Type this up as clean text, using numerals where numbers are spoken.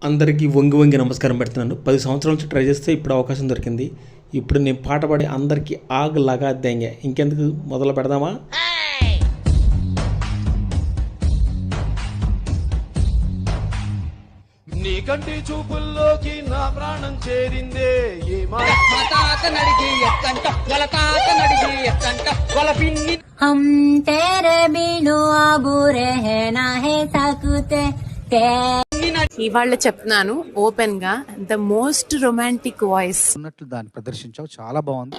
అందరికీ వంగి వంగి నమస్కారం పెడుతున్నాను. 10 సంవత్సరాల నుంచి ట్రై చేస్తే ఇప్పుడు అవకాశం దొరికింది. ఇప్పుడు నేను పాట పాడి అందరికీ ఆగ్ లగా దేంగే. ఇంకెందుకు మొదలు పెడదామా? నీ కంటి చూపుల్లోకి నా ప్రాణం చేరిందే हम तेरे बिनु अब रहना है सकते ఇవాళ చెప్తున్నాను ఓపెన్ గా ద మోస్ట్ రొమాంటిక్ వాయిస్ ఉన్నట్లు దాన్ని ప్రదర్శించావు, చాలా బాగుంది.